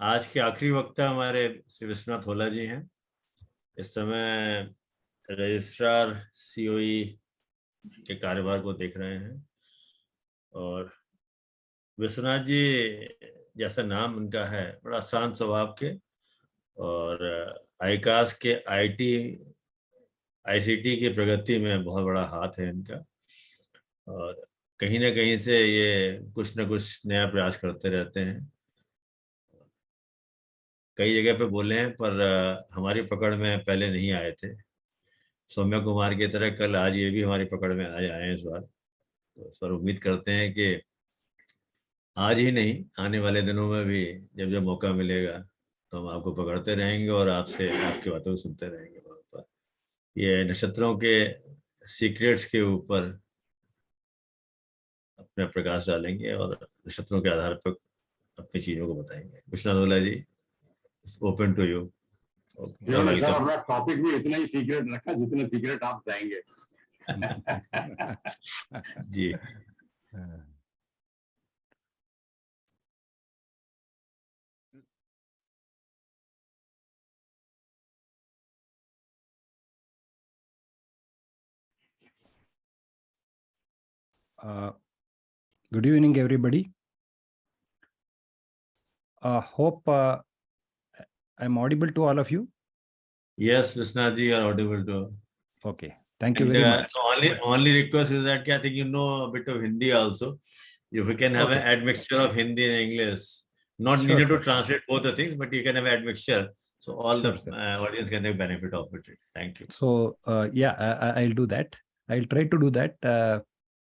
आज के आखिरी वक्ता हमारे श्री विश्वनाथ होला जी हैं। इस समय रजिस्ट्रार सीओई के कार्यभार को देख रहे हैं और विश्वनाथ जी जैसा नाम उनका है, बड़ा शांत स्वभाव के और आईकास के आईटी आईसीटी की प्रगति में बहुत बड़ा हाथ है इनका। और कहीं ना कहीं से ये कुछ ना कुछ नया प्रयास करते रहते हैं। कई जगह पे बोले हैं पर हमारी पकड़ में पहले नहीं आए थे। सौम्या कुमार की तरह कल आज ये भी हमारी पकड़ में आए आए हैं इस बार। तो इस बार उम्मीद करते हैं कि आज ही नहीं, आने वाले दिनों में भी जब जब मौका मिलेगा तो हम आपको पकड़ते रहेंगे और आपसे आपकी बातों को सुनते रहेंगे। वहाँ पर ये नक्षत्रों के सीक्रेट्स के ऊपर अपना प्रकाश डालेंगे और नक्षत्रों के आधार पर अपनी चीजों को बताएंगे। विश्वनाथ होला जी, ओपन टू यू। इन्होंने सर अपना टॉपिक भी इतना ही सीक्रेट रखा जितने सीक्रेट आप चाहेंगे। जी। Good evening, everybody. Hope I'm audible to all of you. Yes, Vishnath ji, you are audible to. Okay, thank you very much. So only request is that I think you know a bit of Hindi also. If we can have an admixture of Hindi and English, not needed to translate both the things, but you can have an admixture, so all the audience can have benefit of it. Thank you. So yeah, I'll do that. I'll try to do that.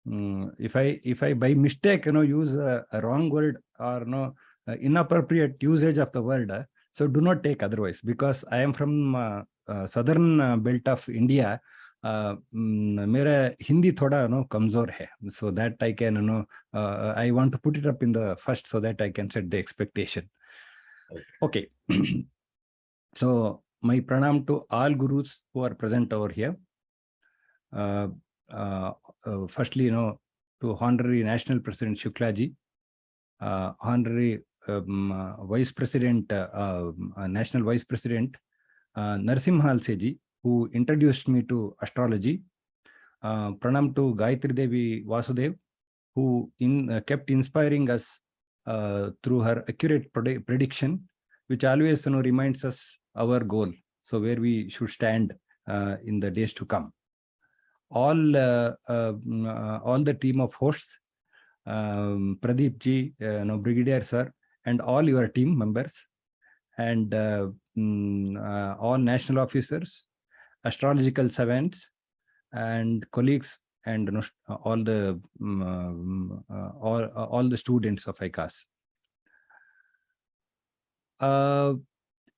If I by mistake use a wrong word or inappropriate usage of the word, so do not take otherwise, because I am from southern belt of India. मेरा हिंदी थोड़ा कमजोर है, so that I can I want to put it up in the first so that I can set the expectation. Okay. So my pranam to all gurus who are present over here. Firstly, to Honorary National President Shukla ji, Honorary Vice President, National Vice President Narasimha Alse ji, who introduced me to astrology. Pranam to Gayatri Devi Vasudev, who kept inspiring us through her accurate prediction, which always reminds us our goal, so where we should stand in the days to come. All the team of hosts, Pradeep ji, Brigadier sir, and all your team members, and all national officers, astrological savants, and colleagues, and all the students of ICAS.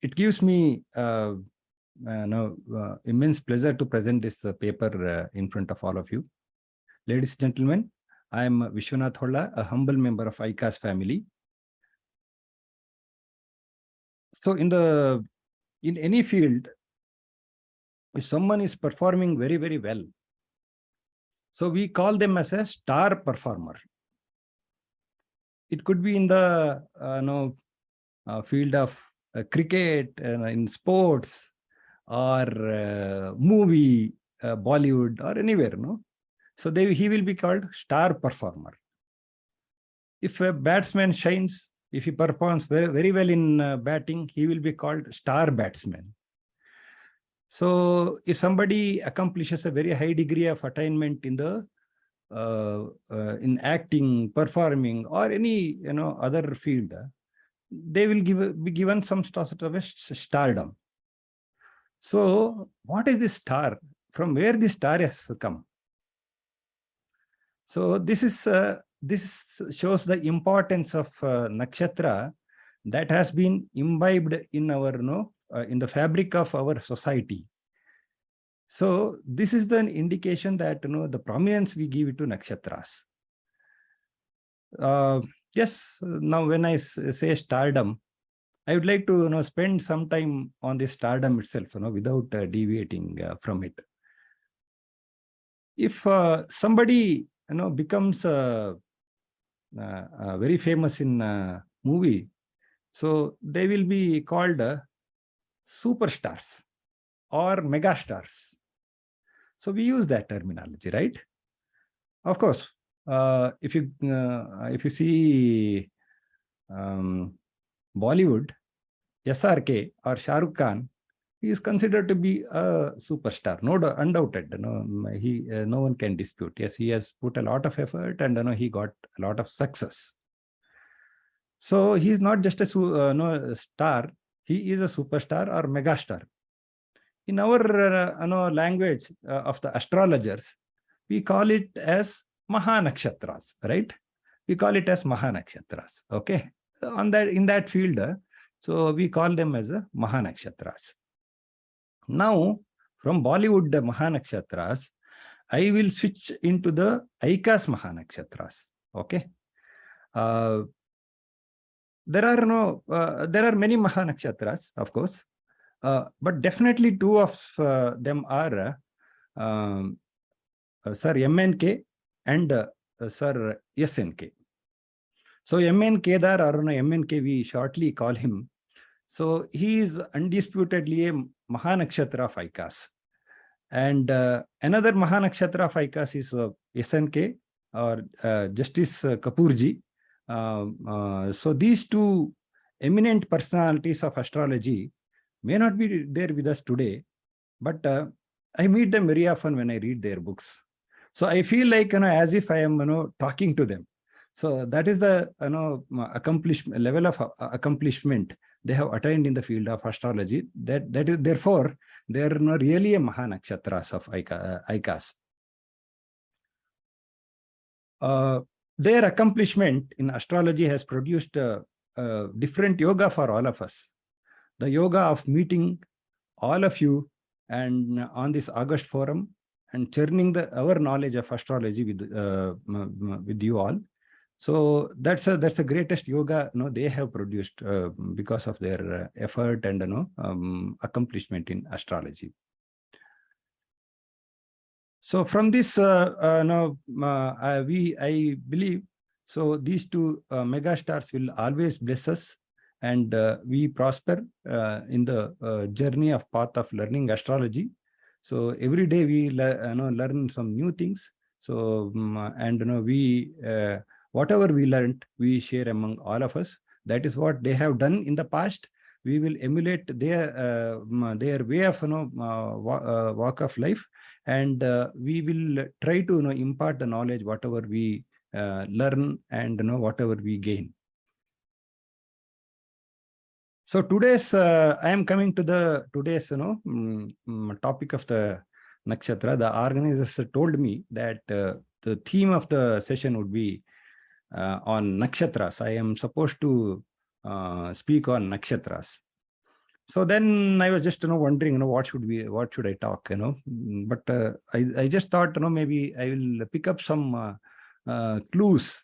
It gives me immense pleasure to present this paper in front of all of you. Ladies and gentlemen, I am Vishwanath Holla, a humble member of ICAS family. So in any field, if someone is performing very, very well, so we call them as a star performer. It could be in the field of cricket, in sports, or movie, Bollywood, or anywhere, so he will be called star performer. If a batsman shines, if he performs very, very well in batting, he will be called star batsman. So if somebody accomplishes a very high degree of attainment in the in acting, performing, or any other field, they will be given some sort of a stardom. So what is this star? From where this star has come? So this shows the importance of nakshatra that has been imbibed in our in the fabric of our society. So this is the indication that the prominence we give it to nakshatras. Yes, now when I say stardom, I would like to spend some time on this stardom itself, without deviating from it. If somebody becomes very famous in movie, So they will be called superstars or megastars. So we use that terminology, right? Of course, if you see Bollywood, SRK or Shah Rukh Khan, he is considered to be a superstar, undoubted. No one can dispute. Yes, he has put a lot of effort, and he got a lot of success. So he is not just a star; he is a superstar or megastar. In our language of the astrologers, we call it as Mahanakshatras, right? We call it as Mahanakshatras. Okay, in that field, so we call them as Mahanakshatras. Now, from Bollywood Mahanakshatras, I will switch into the ICAS Mahanakshatras. Okay. There are many Mahanakshatras, of course, but definitely two of them are Sir MNK and Sir SNK. So MN Kedar or MNK, we shortly call him. So he is undisputedly a Mahanakshatra of ICAS. And another Mahanakshatra of ICAS is SNK or Justice Kapoorji. So these two eminent personalities of astrology may not be there with us today, but I meet them very often when I read their books. So I feel like, as if I am, talking to them. So that is the, accomplishment level of accomplishment they have attained in the field of astrology. That is, therefore, they are really a Mahanakshatras of ICAS. Their accomplishment in astrology has produced a different yoga for all of us. The yoga of meeting all of you and on this August forum and churning our knowledge of astrology with you all. So that's the greatest yoga they have produced because of their effort and accomplishment in astrology. So from this, I believe, so these two megastars will always bless us, and we prosper in the journey of path of learning astrology. So every day we learn some new things. So we whatever we learned, we share among all of us. That is what they have done in the past. We will emulate their way of walk of life, and we will try to impart the knowledge whatever we learn and whatever we gain. So today's I am coming to today's topic of the nakshatra. The organizers told me that the theme of the session would be on nakshatras. I am supposed to speak on nakshatras. So then I was just wondering what should I talk, but I just thought maybe I will pick up some clues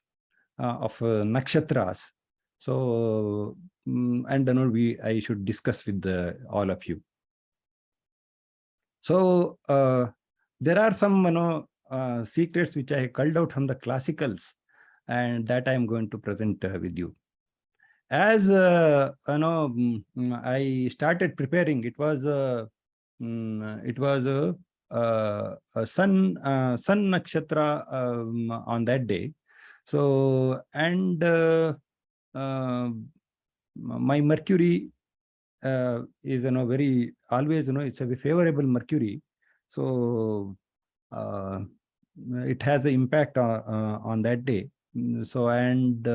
of nakshatras. So and I should discuss with all of you. So there are some secrets which I have culled out from the classicals, and that I am going to present with you. As I started preparing, it was a sun nakshatra on that day. So and my Mercury is very always it's a favorable Mercury. So it has an impact on that day. So and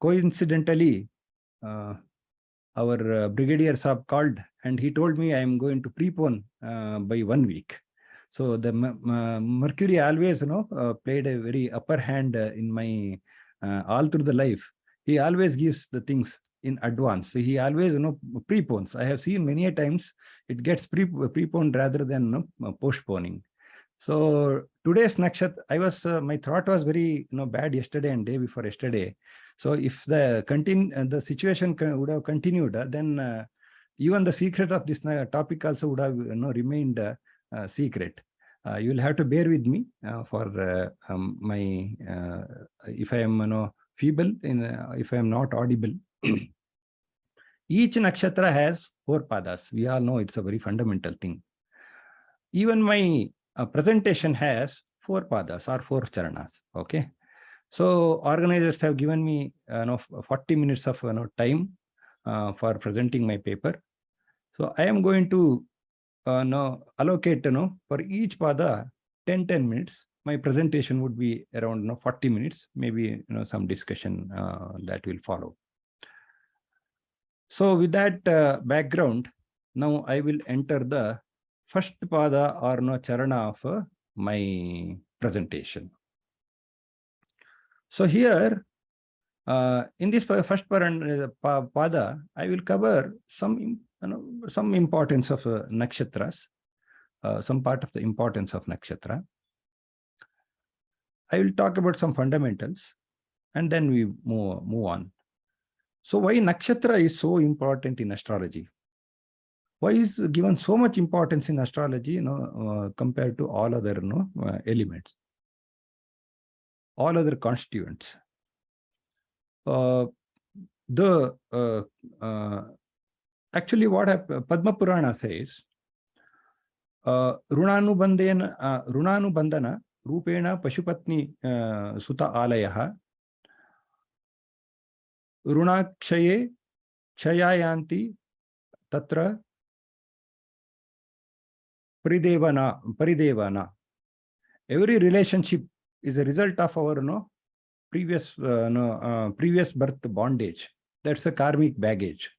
coincidentally, our Brigadier Saab called and he told me I am going to prepone by 1 week. So the Mercury always played a very upper hand in my all through the life. He always gives the things in advance. So he always prepones. I have seen many a times it gets preponed rather than postponing. So today's nakshatra, my thought was very bad yesterday and day before yesterday. So if the situation would have continued, then even the secret of this topic also would have remained secret. You will have to bear with me for my if I am feeble in if I am not audible. Each nakshatra has 4 padas. We all know it's a very fundamental thing. Even my presentation has 4 padas or 4 charanas. Okay. So organizers have given me 40 minutes of time for presenting my paper. So I am going to allocate for each pada 10 minutes. My presentation would be around 40 minutes. Maybe some discussion that will follow. So with that background, now I will enter the first pada or charana of my presentation. So here, in this first pada, I will cover some importance of nakshatras, some part of the importance of nakshatra. I will talk about some fundamentals, and then we move on. So why nakshatra is so important in astrology? Why is given so much importance in astrology, compared to all other elements, all other constituents? Actually, what Padma Purana says, runanubandhana rupena pashupatni suta alayaha runakshaye chayayanti tatra paridevana. Every relationship is a result of our previous birth bondage. That's a karmic baggage.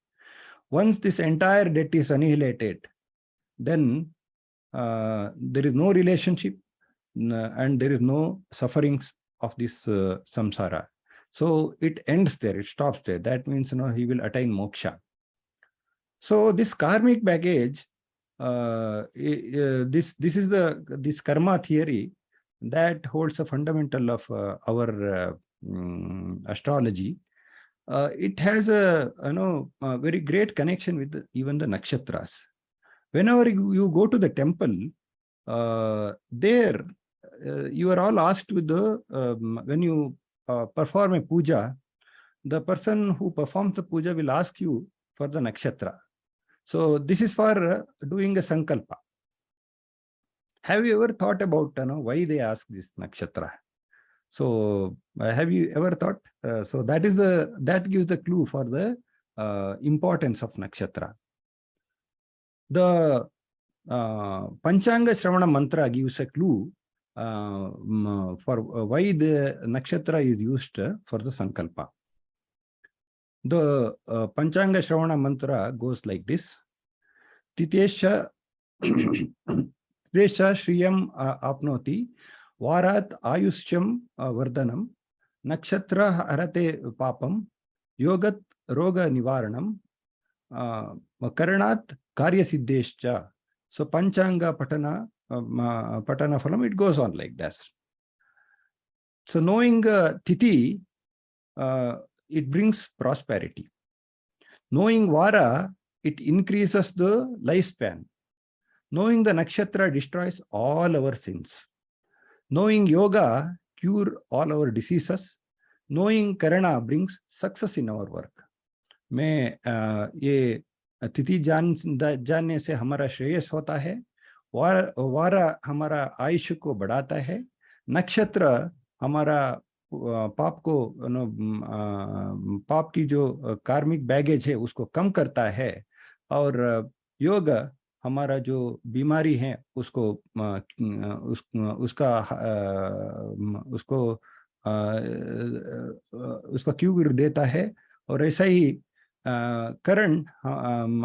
Once this entire debt is annihilated, then there is no relationship and there is no sufferings of this samsara. So it ends there, it stops there. That means he will attain moksha. So this karmic baggage, this is this karma theory that holds a fundamental of our astrology. It has a very great connection with even the nakshatras. Whenever you go to the temple, there you are all asked with the when you perform a puja, the person who performs the puja will ask you for the nakshatra. So this is for doing a sankalpa. Have you ever thought about why they ask this nakshatra? So have you ever thought? So that gives the clue for the importance of nakshatra. The Panchanga Shravana mantra gives a clue for why the nakshatra is used for the sankalpa. The Panchanga Shravana mantra goes like this: Titesha Shriyam apnoti Varat Ayushyam Vardhanam Nakshatra Harate Papam Yogat Roga Nivaranam Karanat Karya Siddhescha. So Panchanga Patana Phalam, it goes on like that. So knowing Tithi, it brings prosperity. Knowing Vara, it increases the lifespan. Knowing the nakshatra destroys all our sins. Knowing yoga cure all our diseases. Knowing karana brings success in our work. मैं ये तिथि जानने से हमारा श्रेयस होता है, वारा हमारा आयुष्य को बढ़ाता है, नक्षत्र हमारा पाप की जो कार्मिक बैगेज है उसको कम करता है, और योग हमारा जो बीमारी है उसको उसका क्योर देता है, और ऐसा ही करण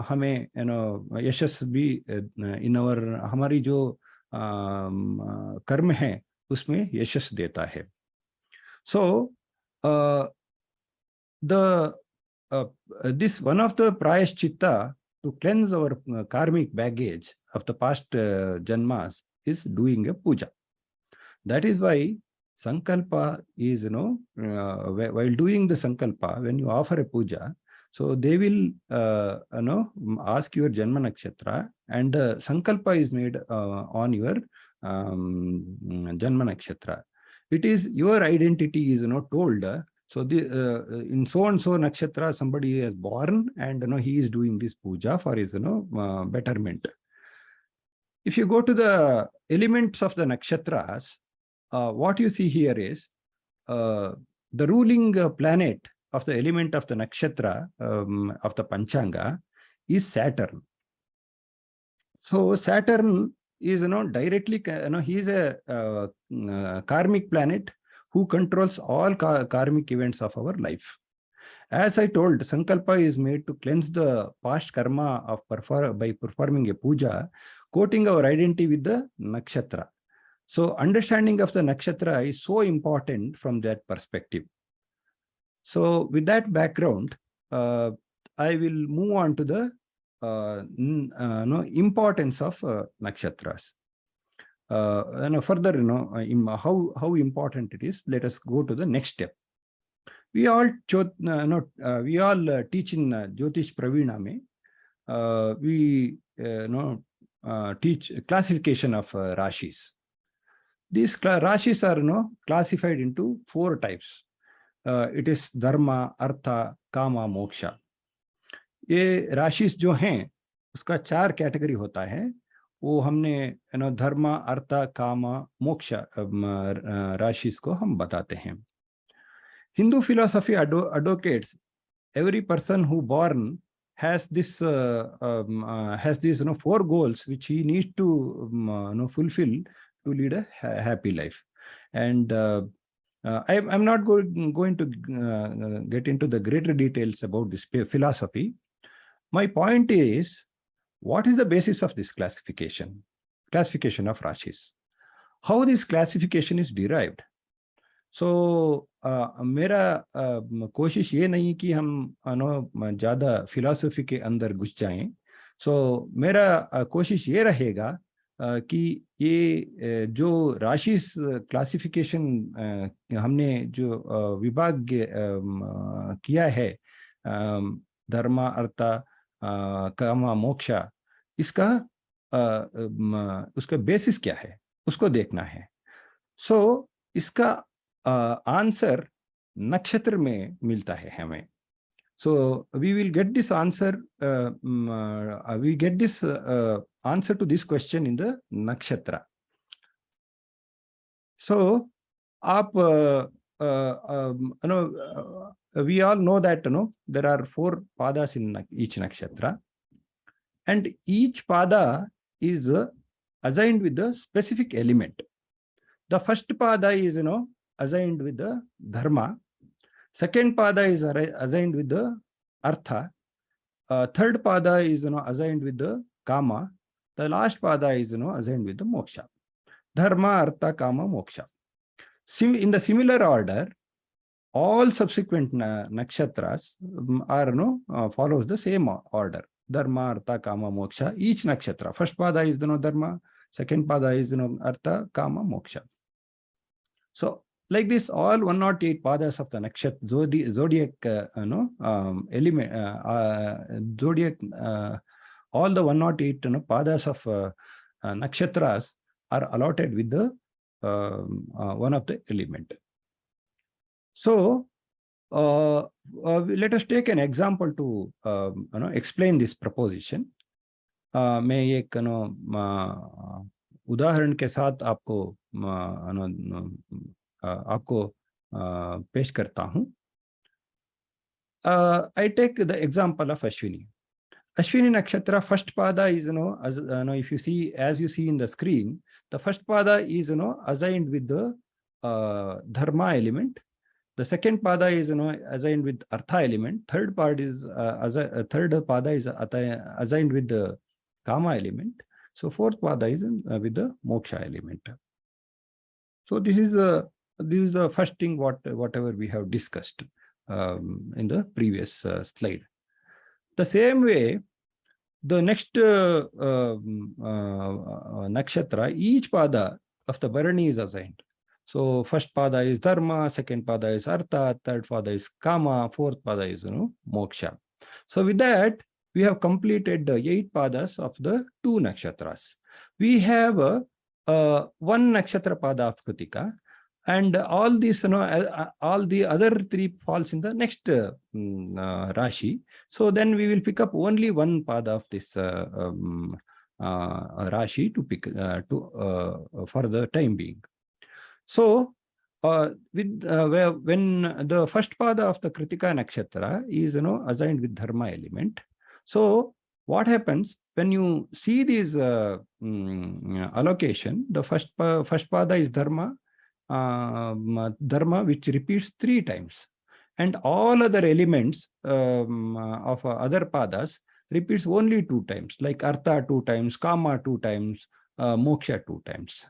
हमें यशस भी हमारी जो कर्म है उसमें यशस देता है. So this one of the prayaschitta to cleanse our karmic baggage of the past janmas is doing a puja. That is why sankalpa is, while doing the sankalpa, when you offer a puja, so they will ask your janma nakshatra, and the sankalpa is made on your janma nakshatra. It is your identity is told So in so and so nakshatra, somebody is born, and he is doing this puja for his betterment. If you go to the elements of the nakshatras, what you see here is the ruling planet of the element of the nakshatra of the Panchanga is Saturn. So Saturn is directly, he is a karmic planet who controls all karmic events of our life. As I told, Sankalpa is made to cleanse the past karma of by performing a puja, coating our identity with the nakshatra. So understanding of the nakshatra is so important from that perspective. So with that background, I will move on to the importance of nakshatras. Further, how important it is. Let us go to the next step. We all teach in Jyotish Praviname. We teach classification of Rashis. These Rashis are classified into 4 types. It is Dharma, Artha, Kama, Moksha. ये राशिस जो हैं उसका 4 category होता है. वो हमने धर्म, अर्थ, काम, मोक्ष राशिस को हम बताते हैं. Hindu philosophy advocates every person who born has this 4 goals which he needs to fulfill to lead a happy life. And I'm not going to get into the greater details about this philosophy. My point is, what is the basis of this classification of Rashis? How this classification is derived? So मेरा कोशिश ये नहीं कि हम ज़्यादा philosophy के अंदर घुस जाएं. So मेरा कोशिश ये रहेगा कि ये जो राशिस क्लासिफिकेशन हमने जो विभाग किया है, धर्म, अर्थ, काम, मोक्षा, इसका उसका बेसिस क्या है उसको देखना है. सो इसका आंसर नक्षत्र में मिलता है हमें. So we will get this answer, we get this answer to this question in the नक्षत्र. सो आप we all know that there are 4 padas in each nakshatra, and each pada is assigned with the specific element. The first pada is assigned with the dharma. Second pada is assigned with the artha. Third pada is assigned with the kama. The last pada is assigned with the moksha. Dharma, artha, kama, moksha. In the similar order, all subsequent nakshatras are follows the same order. Dharma, artha, kama, moksha. Each nakshatra, first pada is dharma, second pada is artha, kama, moksha. So like this, all 108 padas of the nakshatra zodiac element, zodiac, all the 108 padas of nakshatras are allotted with the one of the element. So let us take an example to explain this proposition. मैं एक उदाहरण के साथ आपको पेश करता हूँ. I take the example of Ashwini. Ashwini nakshatra, first pada is if you see, as you see in the screen, the first pada is assigned with the dharma element. The second pada is assigned with artha element. Third pada is assigned with the kama element. So fourth pada is with the moksha element. So this is the first thing whatever we have discussed in the previous slide. The same way, the next nakshatra, each pada of the Bharani is assigned. So first pada is dharma, second pada is artha, third pada is kama, fourth pada is moksha. So with that, we have completed the 8 padas of the 2 nakshatras. We have one nakshatra pada of Kritika, And all these, all the other three falls in the next Rashi. So then we will pick up only one pada of this Rashi to pick for the time being. So when the first pada of the Kritika Nakshatra is assigned with Dharma element. So what happens when you see this allocation? The first pada is Dharma. Dharma, which repeats 3 times, and all other elements of other padas repeats only 2 times, like Artha 2 times, Kama 2 times, Moksha 2 times.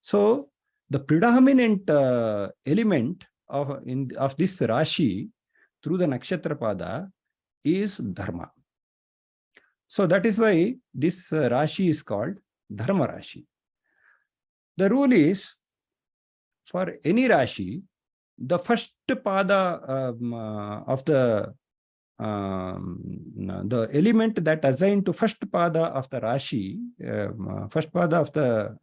So the predominant element of this Rashi through the Nakshatra pada is Dharma. So that is why this Rashi is called Dharma Rashi. The rule is, for any Rashi, the first pada of the element that assigned to first pada of the Rashi, first pada of the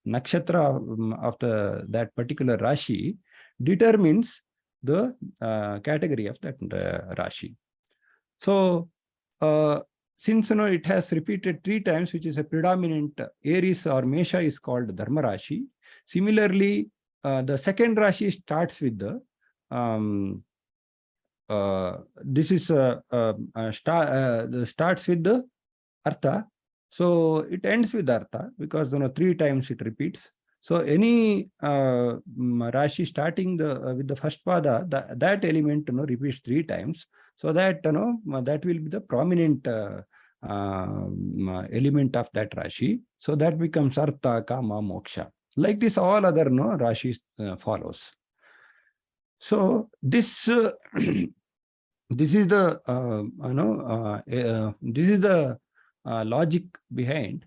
nakshatra of that particular Rashi determines the category of that Rashi. So since it has repeated 3 times, which is a predominant Aries or Mesha, is called Dharma Rashi. Similarly, the second Rashi starts with the starts with the Artha. So it ends with Artha because 3 times it repeats. So any Rashi starting with the first pada, that element repeats 3 times. So that that will be the prominent element of that Rashi. So that becomes Artha, Kama, Moksha. Like this, all other Rashis follows. So this this is the this is the logic behind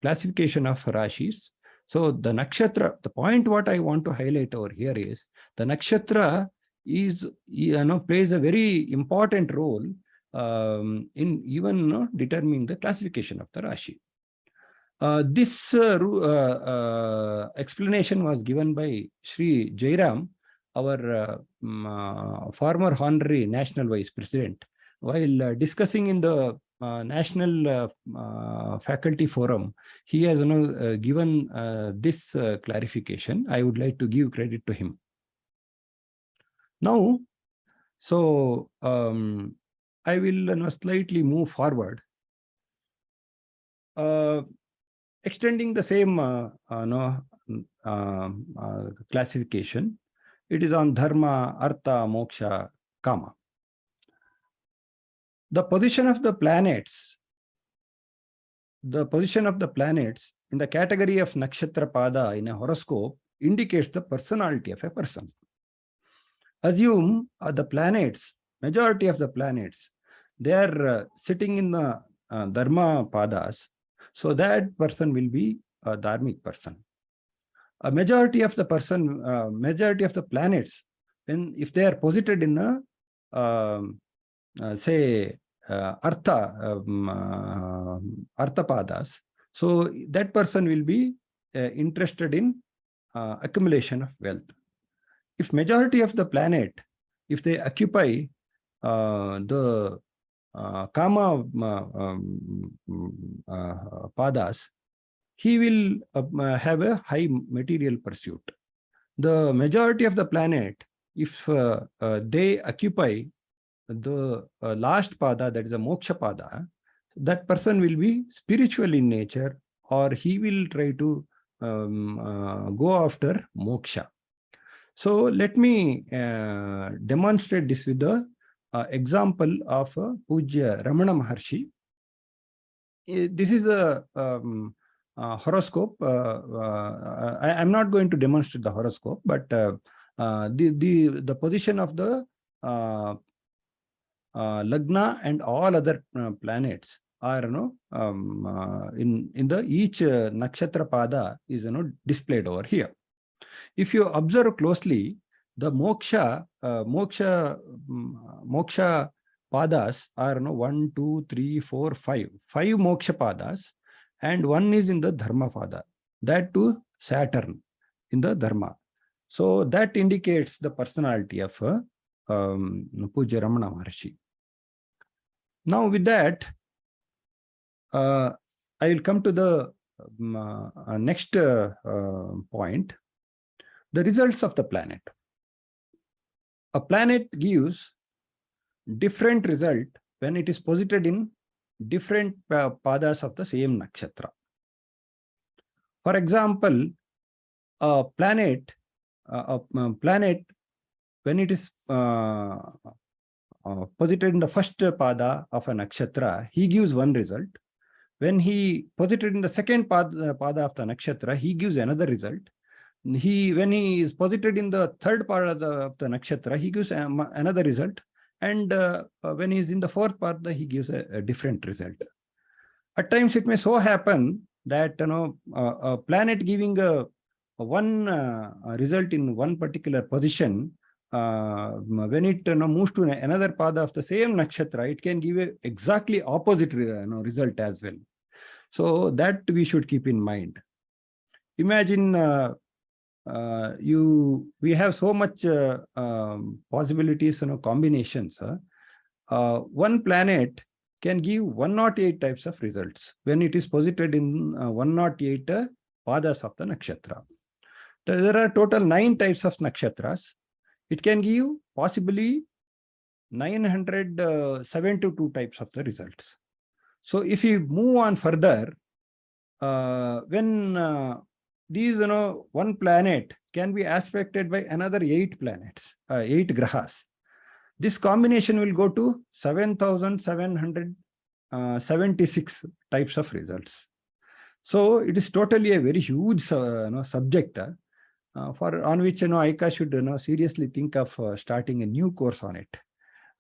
classification of Rashis. So the nakshatra, the point what I want to highlight over here is the nakshatra is plays a very important role in even determining the classification of the Rashi. This explanation was given by Sri Jairam, our former honorary national vice president, while discussing in the national faculty forum. He has given this clarification. I would like to give credit to him. Now, so I will slightly move forward. Extending the same classification, it is on Dharma, Artha, Moksha, Kama. The position of the planets in the category of Nakshatra Pada in a horoscope indicates the personality of a person. Assume the planets, majority of the planets, they are sitting in the Dharma Padas. So that person will be a dharmic person. A majority of the planets, if they are posited in say Artha Padas, so that person will be interested in accumulation of wealth. If majority of the planet, if they occupy the Kama Padas, he will have a high material pursuit. The majority of the planet, if they occupy the last pada, that is a Moksha Pada, that person will be spiritual in nature, or he will try to go after Moksha. So let me demonstrate this with the example of Pujya Ramana Maharshi. This is a horoscope. I'm not going to demonstrate the horoscope, but the position of the Lagna and all other planets are in the each Nakshatra Pada is displayed over here. If you observe closely, the Moksha Padas are 1, 2, 3, 4, 5. 5 Moksha Padas, and one is in the Dharma Pada. That too Saturn. in the dharma. So that indicates the personality of Pujya Ramana Maharshi. Now with that, I will come to the next point, the results of the planet. A planet gives different result when it is posited in different padas of the same nakshatra. For example, a planet when it is posited in the first pada of a nakshatra, he gives one result. When he posited in the second pada of the nakshatra, he gives another result. When he is posited in the third pada of the nakshatra, he gives another result. And when he is in the fourth pada, he gives a different result. At times, it may so happen that a planet giving one result in one particular position, when it moves to another pada of the same nakshatra, it can give a exactly opposite result as well. So that we should keep in mind. Imagine we have so much possibilities, combinations. One planet can give 108 types of results when it is posited in 108 padas of the nakshatra. There are total 9 types of nakshatras. It can give possibly 972 types of the results. So if you move on further, when these, one planet can be aspected by another 8 planets, 8 grahas, this combination will go to 7,776 types of results. So it is totally a very huge subject on which ICA should seriously think of starting a new course on it.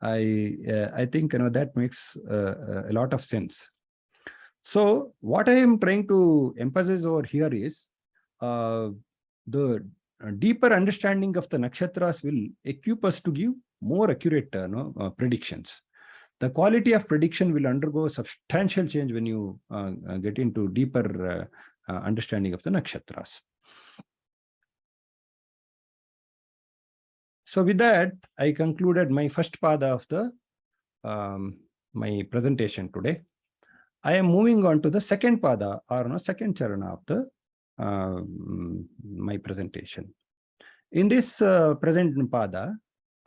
I think that makes a lot of sense. So what I am trying to emphasize over here is the deeper understanding of the nakshatras will equip us to give more accurate predictions. The quality of prediction will undergo substantial change when you get into deeper understanding of the nakshatras. So with that, I concluded my first pada of the my presentation today. I am moving on to the second pada or second charana of the my presentation. In this present pada,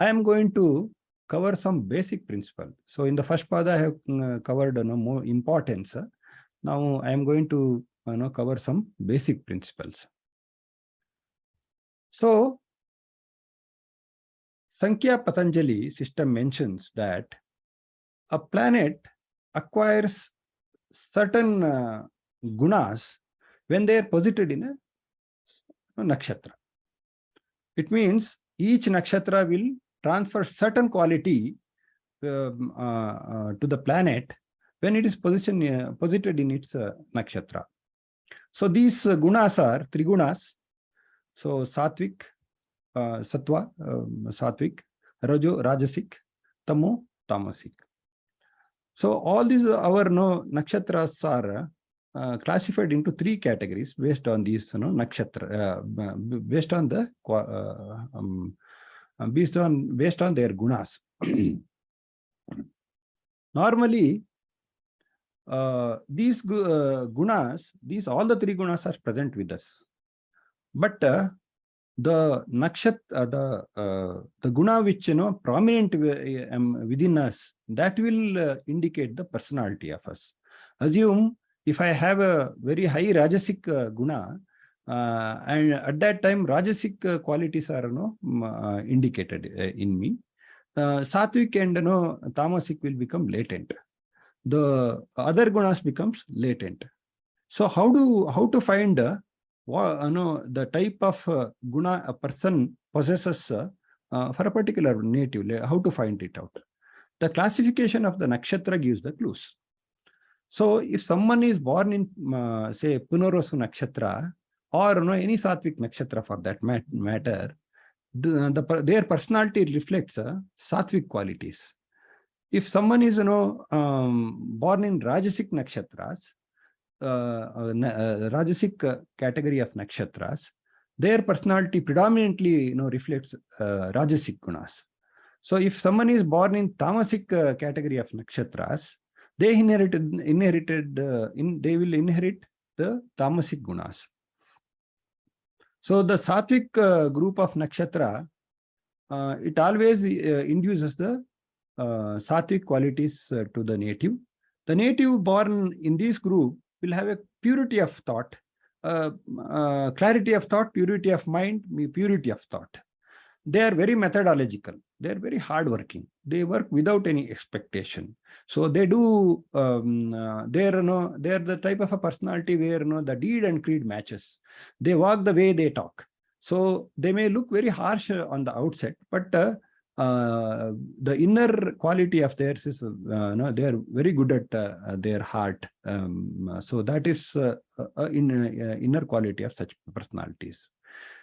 I am going to cover some basic principle. So in the first pada, I have covered more importance. Now I am going to cover some basic principles. So Sankhya Patanjali system mentions that a planet acquires certain gunas when they are posited in a nakshatra. It means each nakshatra will transfer certain quality to the planet when it is posited in its nakshatra. So these gunas are 3 gunas. So Satvik, Sattva, Satvik, Rajo, Rajasic, Tamo, Tamasic. So all these our nakshatras are classified into 3 categories based on these nakshatra, based on the based on their gunas. Normally, these gunas, all the 3 gunas are present with us, but the nakshatra, the guna which prominent within us, that will indicate the personality of us. Assume if I have a very high Rajasic guna, and at that time Rajasic qualities are indicated in me, Sattvic and Tamasic will become latent. The other gunas becomes latent. So how to find the type of guna a person possesses for a particular native, how to find it out? The classification of the nakshatra gives the clues. So if someone is born in say Punarosu nakshatra or any Sattvic nakshatra for that matter, their personality reflects Sattvic qualities. If someone is born in Rajasic nakshatras, Rajasic category of nakshatras, their personality predominantly, reflects Rajasic gunas. So if someone is born in Tamasic category of nakshatras, they will inherit the Tamasic gunas. So the Sattvic group of nakshatra, it always induces the Sattvic qualities to the native. The native born in this group will have a purity of thought, clarity of thought, purity of mind, purity of thought. They are very methodological. They are very hardworking. They work without any expectation. So they do. They are the type of a personality where the deed and creed matches. They walk the way they talk. So they may look very harsh on the outset, but the inner quality of theirs is they are very good at their heart. So that is inner quality of such personalities.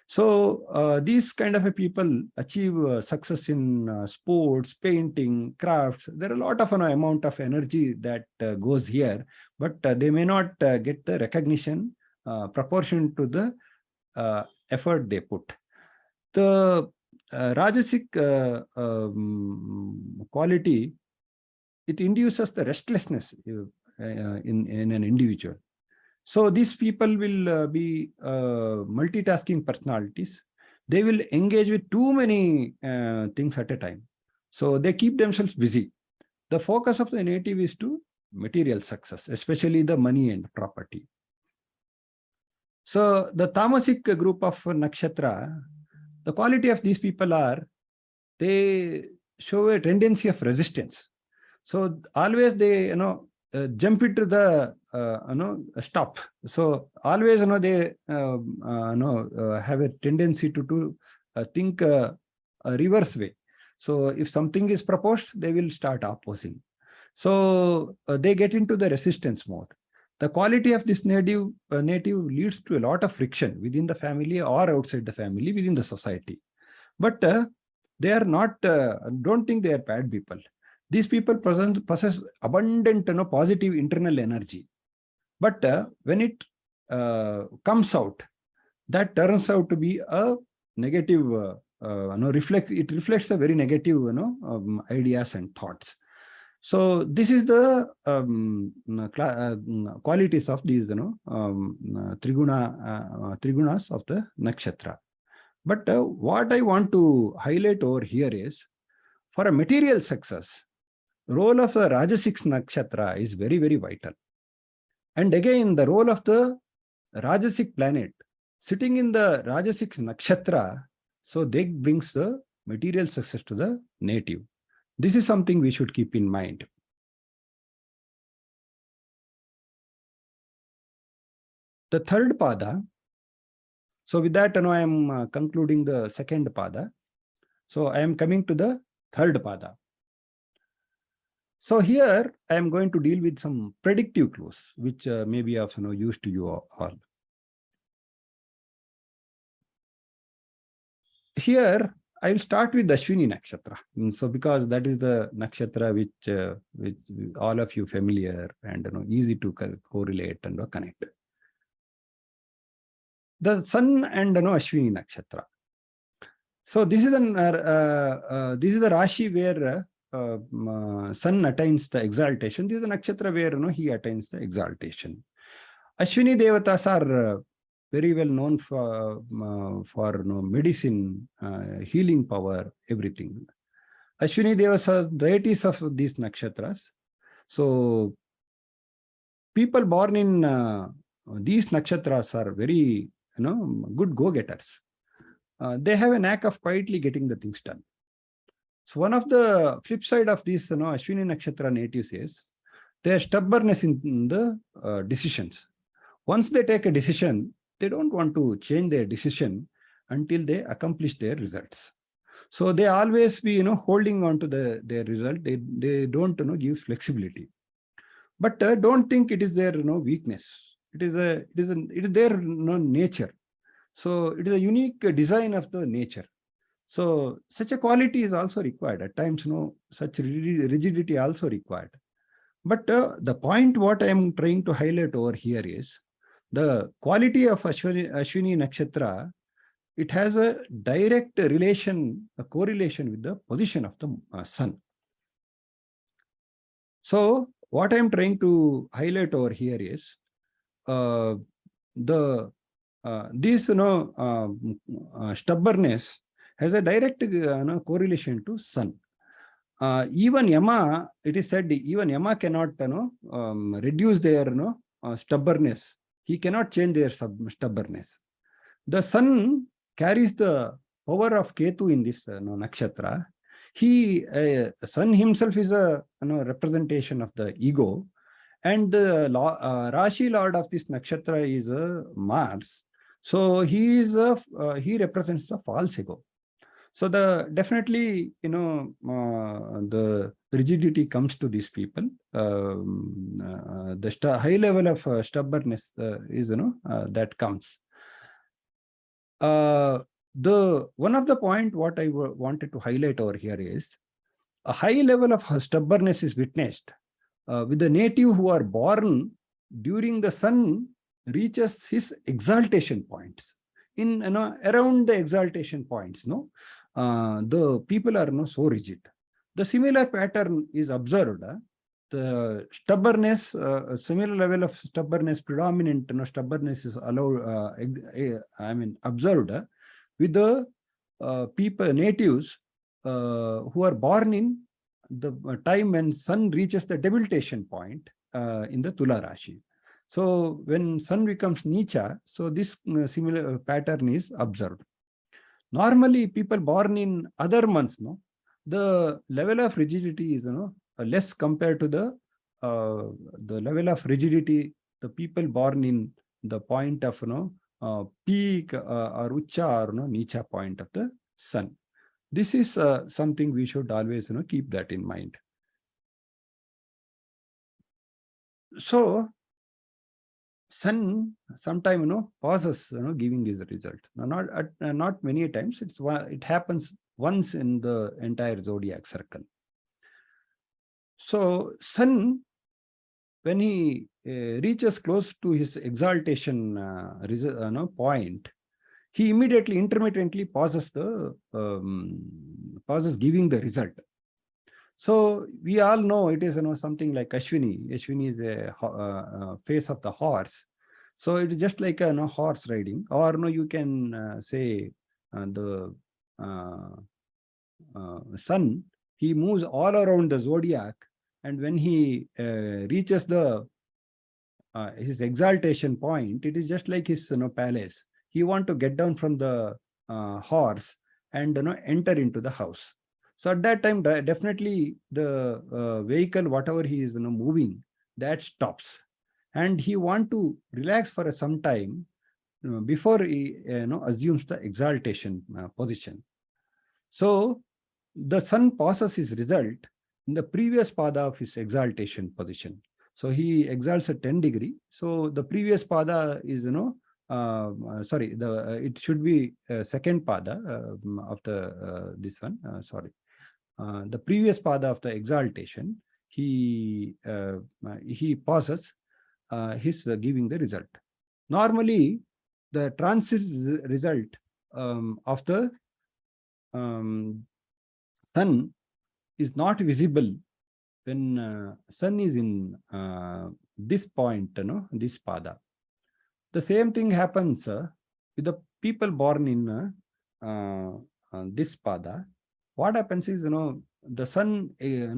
So these kind of people achieve success in sports, painting, crafts. There are a lot of amount of energy that goes here, but they may not get the recognition proportion to the effort they put. The Rajasic quality, it induces the restlessness in an individual. So these people will be multitasking personalities. They will engage with too many things at a time. So they keep themselves busy. The focus of the native is to material success, especially the money and property. So the Tamasic group of nakshatra, the quality of these people are, they show a tendency of resistance. So always they, jump into the, stop. So always, they, have a tendency to think a reverse way. So if something is proposed, they will start opposing. So they get into the resistance mode. The quality of this native leads to a lot of friction within the family or outside the family, within the society. But they are not, don't think they are bad people. These people possess abundant positive internal energy. But when it comes out, that turns out to be a negative, it reflects a very negative ideas and thoughts. So this is the qualities of these trigunas of the nakshatra. But what I want to highlight over here is, for a material success, role of the Rajasic nakshatra is very, very vital. And again, the role of the Rajasic planet sitting in the Rajasic nakshatra, so they brings the material success to the native. This is something we should keep in mind. The third pada. So with that, I am concluding the second pada. So I am coming to the third pada. So here I am going to deal with some predictive clues, which may be of use to you all. Here I will start with the Ashwini nakshatra. So because that is the nakshatra which all of you familiar and easy to correlate and connect. The sun and Ashwini nakshatra. So this is the Rashi where sun attains the exaltation. This is the nakshatra where he attains the exaltation. Ashwini devatas are very well known for medicine, healing power, everything. Ashwini devas are deities of these nakshatras. So people born in these nakshatras are very good go-getters. They have a knack of quietly getting the things done. So one of the flip side of these Ashwini nakshatra natives is their stubbornness in the decisions. Once they take a decision, they don't want to change their decision until they accomplish their results. So they always be holding on to their result. They don't give flexibility. But don't think it is their weakness. It is their nature. So it is a unique design of the nature. So such a quality is also required. At times, such rigidity also required. But the point what I am trying to highlight over here is the quality of Ashwini nakshatra it has a direct relation, a correlation with the position of the sun. So what I'm trying to highlight over here is this stubbornness has a direct correlation to sun. Even Yama, it is said, even Yama cannot reduce their stubbornness. He cannot change their stubbornness. The sun carries the power of Ketu in this nakshatra. Sun himself is a representation of the ego, and the Rashi lord of this nakshatra is Mars. So he represents the false ego. So definitely, the rigidity comes to these people. The high level of stubbornness is, that comes. One of the point what I wanted to highlight over here is a high level of stubbornness is witnessed with the native who are born during the sun reaches his exaltation points. Around the exaltation points, the people are so rigid. The similar pattern is observed. The stubbornness, similar level of stubbornness, predominant stubbornness is allowed. Observed with the natives who are born in the time when sun reaches the debilitation point in the Tula Rashi. So when sun becomes Nicha, so this similar pattern is observed. Normally, people born in other months, the level of rigidity is less compared to the level of rigidity the people born in the point of peak or ucha or nicha point of the sun. This is something we should always keep that in mind. So sun sometime pauses giving his result. Not many times. It happens once in the entire zodiac circle. So sun, when he reaches close to his exaltation point, he immediately intermittently pauses giving the result. So we all know it is something like Ashwini. Ashwini is a face of the horse. So it is just like a horse riding, or you can say the sun. He moves all around the zodiac, and when he reaches his exaltation point, it is just like his palace. He wants to get down from the horse and enter into the house. So at that time, definitely the vehicle, whatever he is moving, that stops, and he wants to relax for some time before he assumes the exaltation position. So the sun passes his result in the previous pada of his exaltation position. So he exalts at 10 degree. So the previous pada is it should be second pada of the this one. The previous pada of the exaltation, he passes his giving the result. Normally, the transit result of the sun is not visible when sun is in this point, this pada. The same thing happens with the people born in this pada. What happens is, the sun is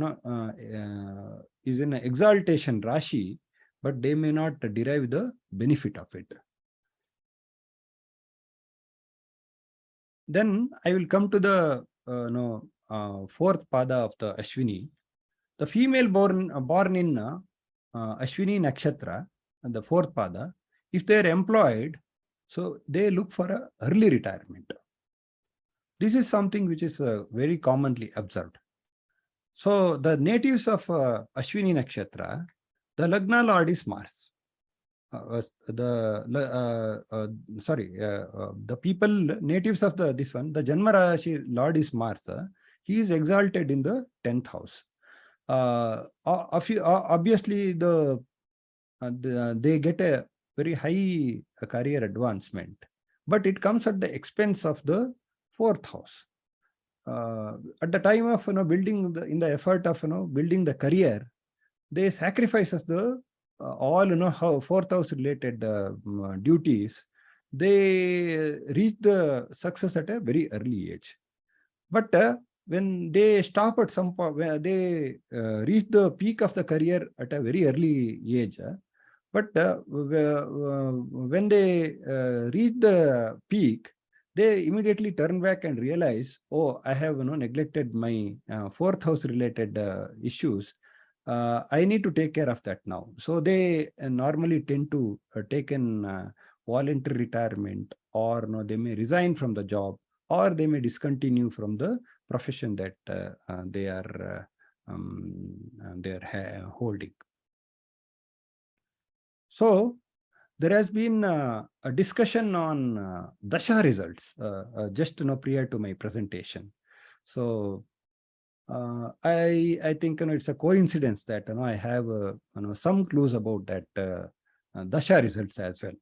in an exaltation Rashi, but they may not derive the benefit of it. Then I will come to the fourth pada of the Ashwini. The female born in Ashwini nakshatra, the fourth pada, if they are employed, so they look for an early retirement. This is something which is very commonly observed. So the natives of Ashwini nakshatra, the Lagna Lord is Mars. The people, natives of this one, the Janma Rashi Lord is Mars. He is exalted in the 10th house. Obviously, they get a very high career advancement. but it comes at the expense of the fourth house. At the time of building in the effort of building the career, they sacrifices the all how fourth house related duties. They reach the success at a very early age, but when they stop at some point, when they reach the peak of the career at a very early age, but when they reach the peak, they immediately turn back and realize, oh, I have neglected my fourth house related issues. I need to take care of that now. So they normally tend to take in voluntary retirement, or they may resign from the job, or they may discontinue from the profession that they are holding. So there has been a discussion on Dasha results just prior to my presentation. So I think it's a coincidence that I have some clues about that Dasha results as well.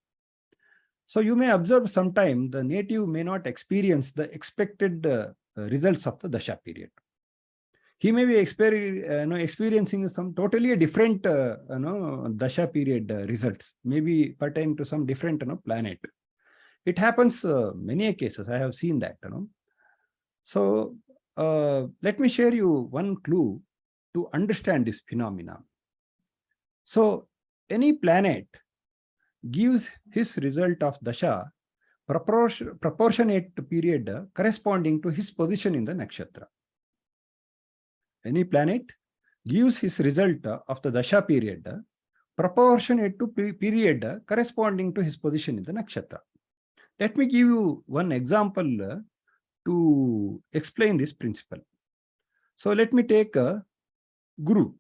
So you may observe sometime the native may not experience the expected results of the Dasha period. He may be experiencing some totally different Dasha period results, maybe pertain to some different planet. It happens many cases. I have seen that. So let me share you one clue to understand this phenomenon. So any planet gives his result of Dasha proportionate period corresponding to his position in the nakshatra. Any planet gives his result of the Dasha period proportionate to period corresponding to his position in the nakshatra. Let me give you one example to explain this principle. So let me take Guru.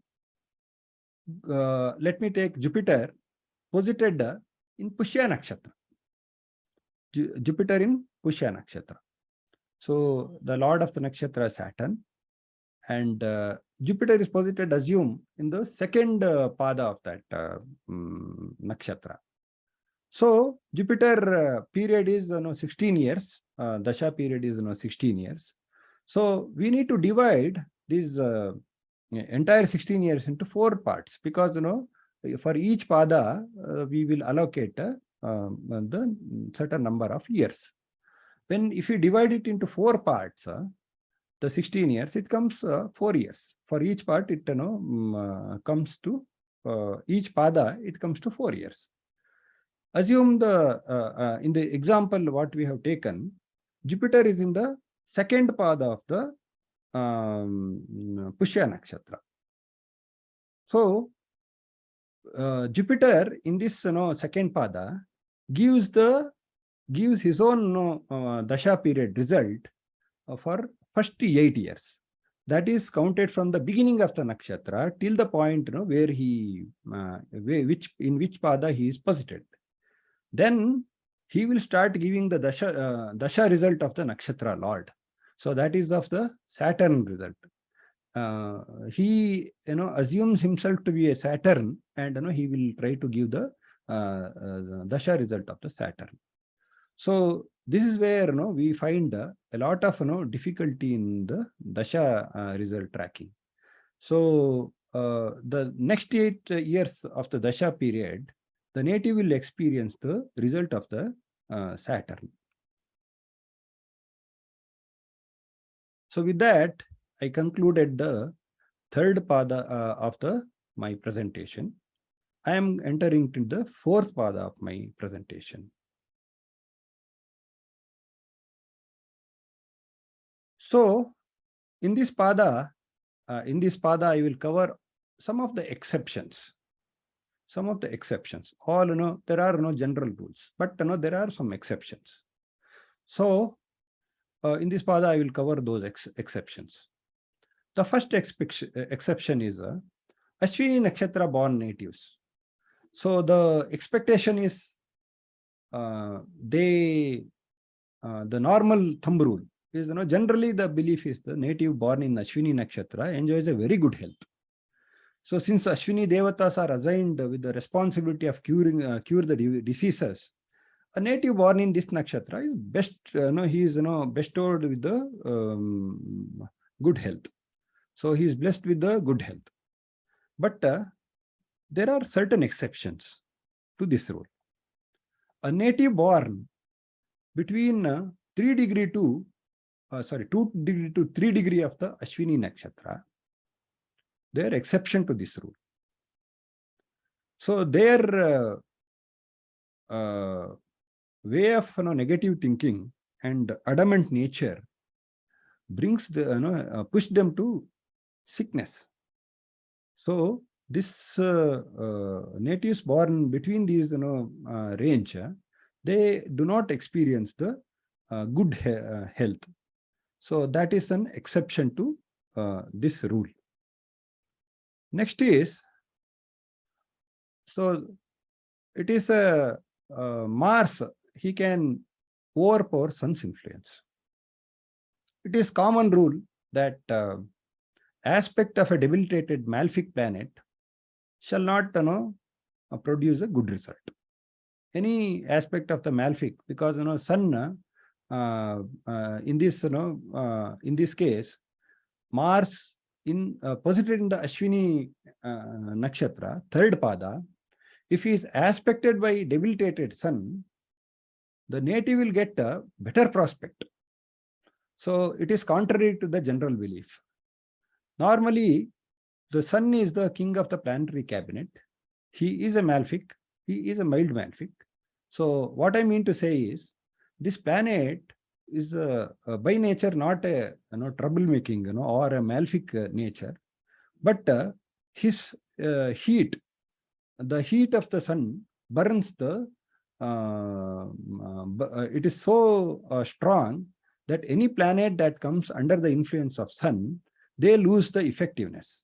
Let me take Jupiter posited in Pushya Nakshatra. Jupiter in Pushya Nakshatra. So the lord of the nakshatra is Saturn, and Jupiter is posited, assume, in the second pada of that nakshatra. So Jupiter period is 16 years. Dasha period is 16 years. So we need to divide this entire 16 years into 4 parts, because for each pada we will allocate the certain number of years. If you divide it into 4 parts, the 16 years, it comes 4 years. For each part, it comes to each pada, it comes to 4 years. Assume the in the example what we have taken, Jupiter is in the second pada of the Pushya Nakshatra. So Jupiter in this second pada gives his own Dasha period result for first 8 years. That is counted from the beginning of the nakshatra till the point where he in which pada he is posited. Then he will start giving the Dasha result of the nakshatra lord. So that is of the Saturn result. He assumes himself to be a Saturn, and he will try to give the Dasha result of the Saturn. So this is where we find a lot of difficulty in the Dasha result tracking. So the next 8 years of the Dasha period, the native will experience the result of the Saturn. So with that, I concluded the third pada of my presentation. I am entering into the fourth pada of my presentation. So in this pada, I will cover some of the exceptions. All there are no general rules, but there are some exceptions. So in this pada, I will cover those exceptions. The first exception is Ashwini Nakshatra born natives. So the expectation is the normal thumb rule is generally the belief is the native born in Ashwini Nakshatra enjoys a very good health. So since Ashwini Devatas are assigned with the responsibility of cure the diseases, a native born in this nakshatra is best, he is, bestowed with the good health. So he is blessed with the good health. But there are certain exceptions to this rule. A native born between 2 degree to 3 degree of the Ashwini nakshatra, they are exception to this rule. So their way of negative thinking and adamant nature brings the push them to sickness. So this natives born between these range, they do not experience the good health. So that is an exception to this rule. Next is, so it is a Mars, he can overpower Sun's influence. It is common rule that aspect of a debilitated malefic planet shall not produce a good result. Any aspect of the malefic, because Sun in this case, Mars in posited in the Ashwini nakshatra, third pada, if he is aspected by debilitated Sun, the native will get a better prospect. So it is contrary to the general belief. Normally, the Sun is the king of the planetary cabinet. He is a malefic. He is a mild malefic. So what I mean to say is, this planet is by nature not a troublemaking or a malefic nature, but his heat, the heat of the Sun burns the. It is so strong that any planet that comes under the influence of Sun, they lose the effectiveness.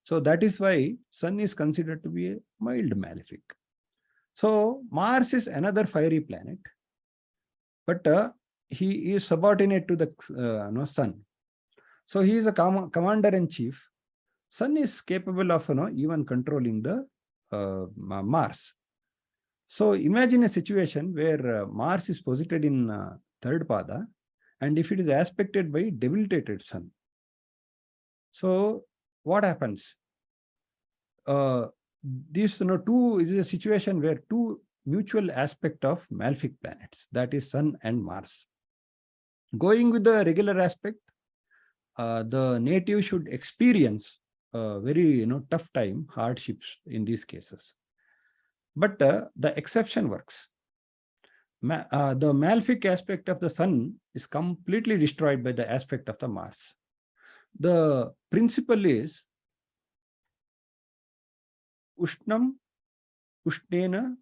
So that is why Sun is considered to be a mild malefic. So Mars is another fiery planet, but he is subordinate to the Sun. So he is a commander-in-chief. Sun is capable of even controlling the Mars. So imagine a situation where Mars is posited in third pada, and if it is aspected by debilitated Sun. So what happens? This two is a situation where two mutual aspect of malefic planets, that is Sun and Mars. Going with the regular aspect, the native should experience very tough time, hardships in these cases. But the exception works. The malefic aspect of the Sun is completely destroyed by the aspect of the Mars. The principle is Ushnam Ushnena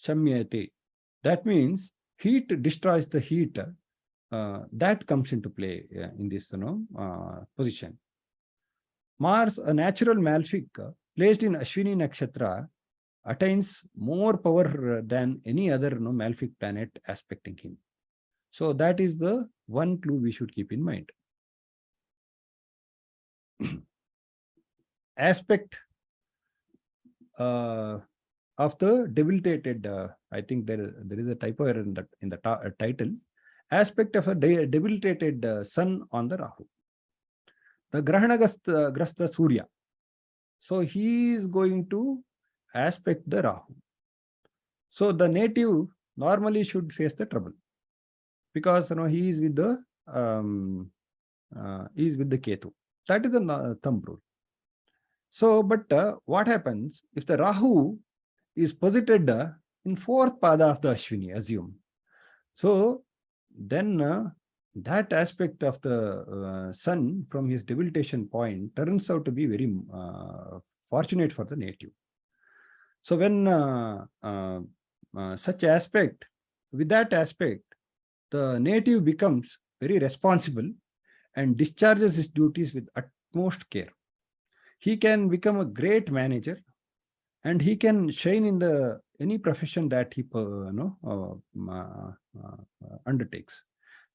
Shamyate. That means heat destroys the heat. That comes into play in this position. Mars, a natural malefic placed in Ashwini nakshatra, attains more power than any other malefic planet aspecting him. So that is the one clue we should keep in mind. Aspect of the debilitated, I think there is a typo error in the title. Aspect of a debilitated Sun on the Rahu. The Grahana Grasta Surya. So he is going to aspect the Rahu. So the native normally should face the trouble, because he is with the Ketu. That is the thumb rule. So, but what happens if the Rahu is posited in fourth pada of the Ashwini, assume. So then that aspect of the Sun from his debilitation point turns out to be very fortunate for the native. So when such aspect, with that aspect, the native becomes very responsible and discharges his duties with utmost care. He can become a great manager, and he can shine in any profession that he undertakes.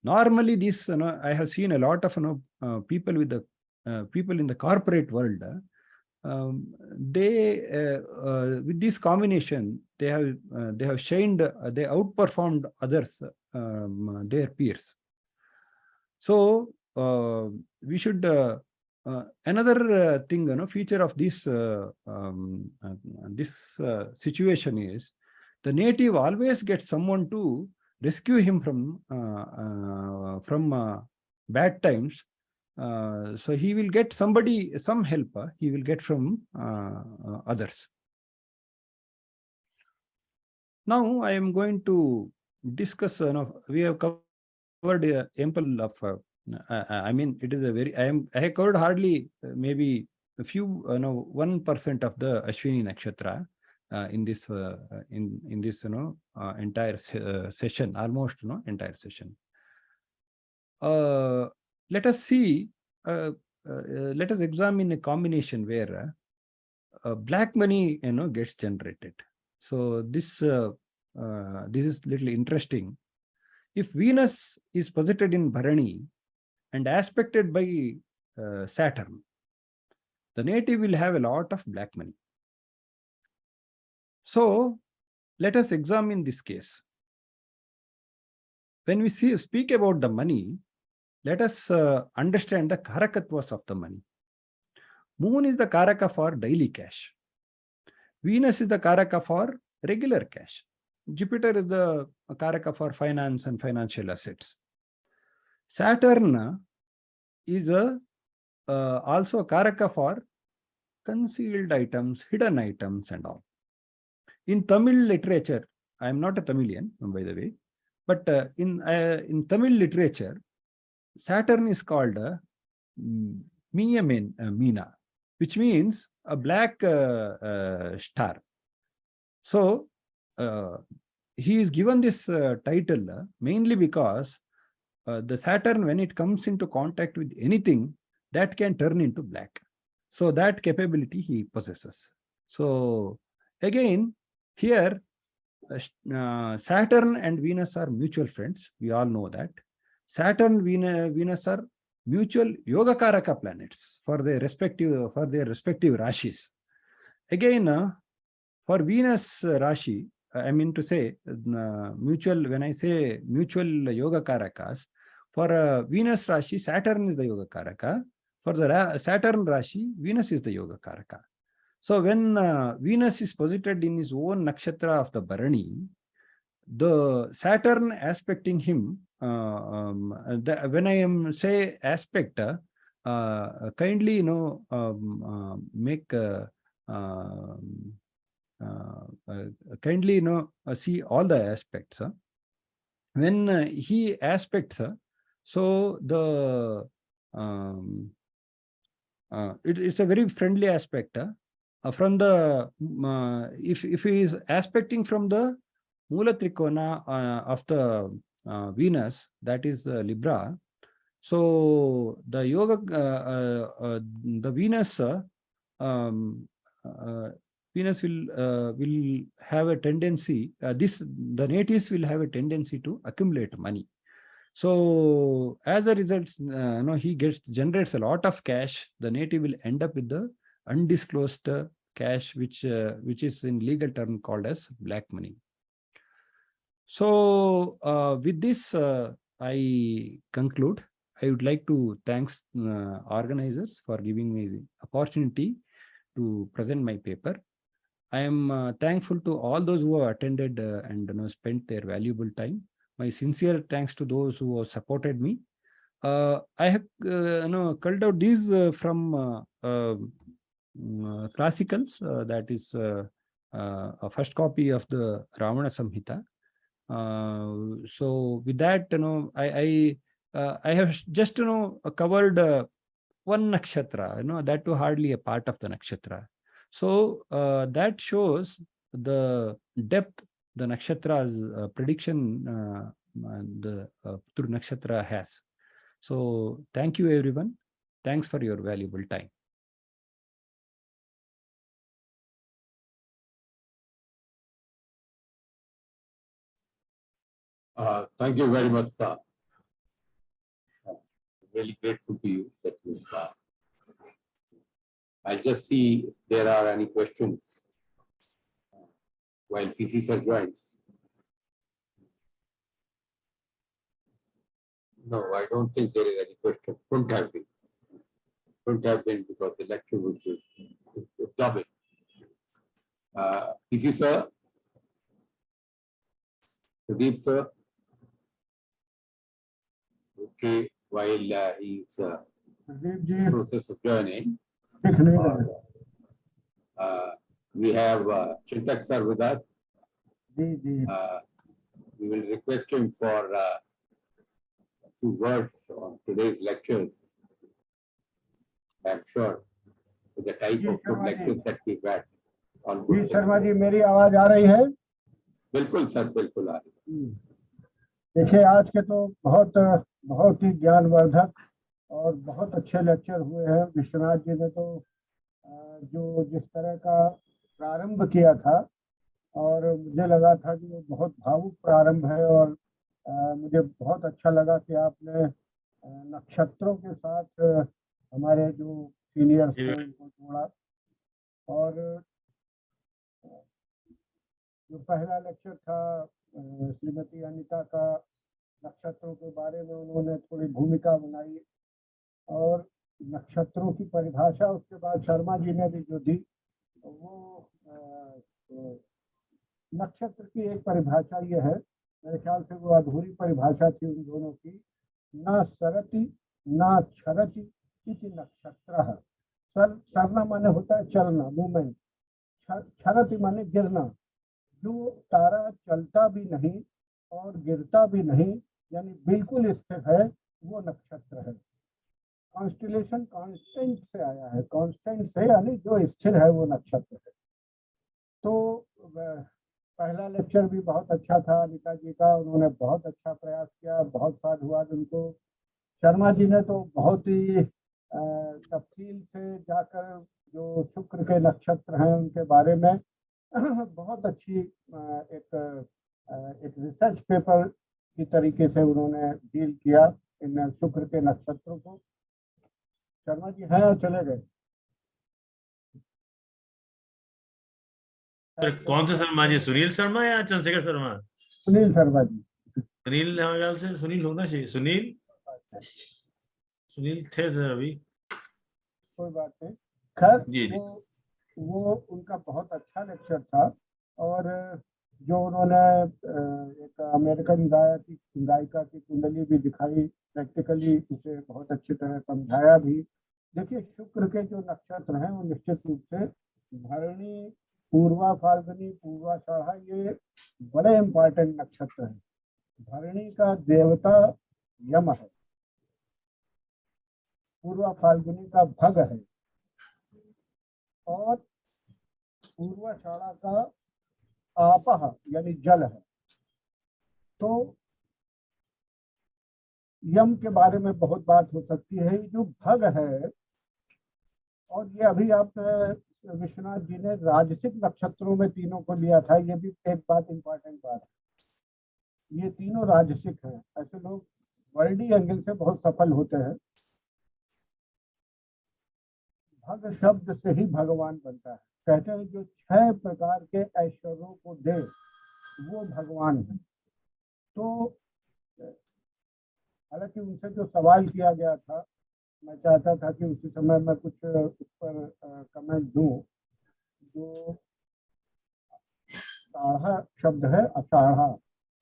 Normally, this I have seen a lot of people with the people in the corporate world. They with this combination, they have shined, they outperformed others, their peers. So we should another thing, feature of this situation is the native always gets someone to rescue him from bad times. So he will get somebody, some help he will get from others. Now I am going to discuss, we have covered ample of, I mean, it is a very, I have covered hardly maybe a few, 1% of the Ashwini Nakshatra in this entire session, almost entire session. Let us see, let us examine a combination where black money gets generated. So this is little interesting. If Venus is posited in Bharani and aspected by Saturn, the native will have a lot of black money. So let us examine this case. When we speak about the money, let us understand the karakatwas of the money. Moon is the karaka for daily cash. Venus is the karaka for regular cash. Jupiter is the karaka for finance and financial assets. Saturn is also a karaka for concealed items, hidden items and all. In Tamil literature, I am not a Tamilian, by the way, but in Tamil literature, Saturn is called Mina, which means a black star. So he is given this title mainly because the Saturn, when it comes into contact with anything, that can turn into black. So that capability he possesses. So again, here Saturn and Venus are mutual friends. We all know that. Saturn, Venus are mutual Yogakaraka planets for their respective Rashis. Again, for Venus Rashi, I mean to say mutual, when I say mutual Yogakarakas, for Venus Rashi, Saturn is the Yogakaraka. For the Saturn Rashi, Venus is the Yogakaraka. So when Venus is posited in his own nakshatra of the Bharani, the Saturn aspecting him, when I am say aspect, kindly make kindly see all the aspects. When he aspects, so the it's a very friendly aspect. From the if he is aspecting from the Mula Trikona of the Venus, that is Libra. So the yoga, the Venus, Venus will have a tendency. The natives will have a tendency to accumulate money. So as a result, he generates a lot of cash. The native will end up with the undisclosed cash, which is in legal term called as black money. So with this, I conclude. I would like to thank organizers for giving me the opportunity to present my paper. I am thankful to all those who have attended and spent their valuable time. My sincere thanks to those who have supported me. I have culled out these from classicals. That is a first copy of the Ravana Samhita. So with that, I have just covered one nakshatra. That too hardly a part of the nakshatra. So that shows the depth the nakshatra's prediction through nakshatra has. So thank you, everyone. Thanks for your valuable time. Thank you very much, sir. Really grateful to you that you. I'll just see if there are any questions. while PC sir joins. No, I don't think there is any question. Couldn't have been. Couldn't have been because the lecture was absorbing. PC sir, Pradeep sir. Okay, while he's process of joining, we have Chintak sir with us. We will request him for a few words on today's lectures. I'm sure with the type of good lectures that we've had. जी शर्मा जी, मेरी आवाज आ रही है? बिल्कुल sir, बिल्कुल आ रही है। देखिए, आज के तो बहुत ही ज्ञानवर्धक और बहुत अच्छे लेक्चर हुए हैं। विश्वनाथ जी ने तो जो जिस तरह का प्रारंभ किया था, और मुझे लगा था कि वो बहुत भावुक प्रारंभ है, और मुझे बहुत अच्छा लगा कि आपने नक्षत्रों के साथ हमारे जो सीनियर्स थे उनको जोड़ा। और जो पहला लेक्चर था श्रीमती अनिता का, नक्षत्रों के बारे में उन्होंने थोड़ी भूमिका बनाई, और नक्षत्रों की परिभाषा उसके बाद शर्मा जी ने भी जो दी, वो नक्षत्र की एक परिभाषा ये है, मेरे ख्याल से वो अधूरी परिभाषा थी उन दोनों की, ना सरति ना क्षरति इति नक्षत्र। सरना माने होता है चलना, मूवमेंट, क्षरति माने गिरना। जो तारा चलता भी नहीं और गिरता भी नहीं, यानी बिल्कुल स्थिर है, वो नक्षत्र है। कॉन्स्टेलेशन कांस्टेंट से आया है, कांस्टेंट से यानी जो स्थिर है वो नक्षत्र है। तो पहला लेक्चर भी बहुत अच्छा था अनिता जी का, उन्होंने बहुत अच्छा प्रयास किया, बहुत साधुवाद उनको। शर्मा जी ने तो बहुत ही तफसील से जाकर जो शुक्र के नक्षत्र हैं उनके बारे में बहुत अच्छी एक रिसर्च पेपर की तरीके से उन्होंने डील किया इन शुक्र के नक्षत्रों को। शर्मा जी हैं, चले गए? कौन से शर्मा जी, सुनील शर्मा या चंद्रशेखर शर्मा? सुनील शर्मा जी। सुनील, हमारे ख्याल से सुनील होना चाहिए। सुनील थे सर अभी, कोई बात नहीं। खैर, जी जी। वो उनका बहुत अच्छा लेक्चर था, और जो उन्होंने एक अमेरिकन गायिका की कुंडली भी दिखाई, प्रैक्टिकली उसे बहुत अच्छी तरह समझाया भी। देखिए, शुक्र के जो नक्षत्र हैं वो निश्चित रूप से भरणी, पूर्वा फाल्गुनी, पूर्वाषाढ़ा, ये बड़े इम्पोर्टेंट नक्षत्र हैं। भरणी का देवता यम है, पूर्वा फाल्गुनी का भग है, और पूर्वाषाढ़ा का आपह यानी जल है। तो यम के बारे में बहुत बात हो सकती है। जो भग है, और ये अभी आपने विश्वनाथ जी ने राजसिक नक्षत्रों में तीनों को लिया था, ये भी एक बात इम्पोर्टेंट बात है। ये तीनों राजसिक हैं। ऐसे लोग वर्ल्डी एंगल से बहुत सफल होते हैं। भग शब्द से ही भगवान बनता है। कहते हैं जो 6 प्रकार के ऐश्वर्यों को दे वो भगवान है। तो हालांकि उनसे जो सवाल किया गया था, मैं चाहता था कि उसी समय मैं कुछ उस पर कमेंट दूं। जो आषाढ़ा शब्द है, आषाढ़ा,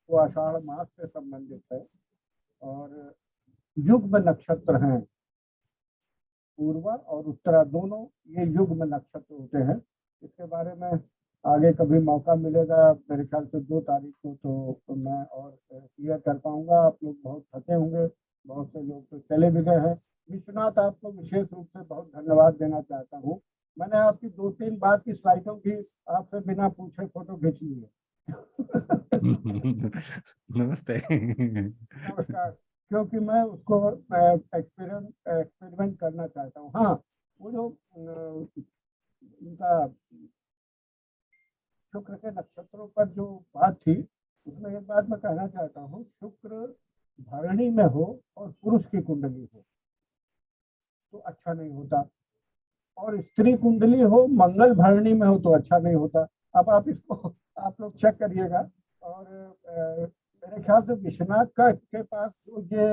वो आषाढ़ मास से संबंधित है, और युग्म नक्षत्र हैं, पूर्वा और उत्तरा दोनों ये युग्म नक्षत्र होते हैं। इसके बारे में आगे कभी मौका मिलेगा, मेरे ख्याल से 2 तारीख को, तो मैं और क्लियर कर पाऊंगा। आप लोग बहुत थके होंगे, बहुत से लोग तो चले भी गए हैं। विश्वनाथ, आपको विशेष रूप से बहुत धन्यवाद देना चाहता हूँ। मैंने आपकी 2-3 बार की स्लाइडों की आपसे बिना पूछे फोटो खींच ली है। नमस्ते। नमस्कार। क्योंकि मैं उसको एक्सपेरिमेंट करना चाहता हूँ। हाँ, वो जो उनका शुक्र के नक्षत्रों पर जो बात थी, उसमें एक बात मैं कहना चाहता हूँ। शुक्र भरणी में हो और पुरुष की कुंडली हो तो अच्छा नहीं होता, और स्त्री कुंडली हो, मंगल भरणी में हो तो अच्छा नहीं होता। अब आप इसको आप लोग चेक करिएगा। और मेरे ख्याल से विश्वनाथ का के पास जो ये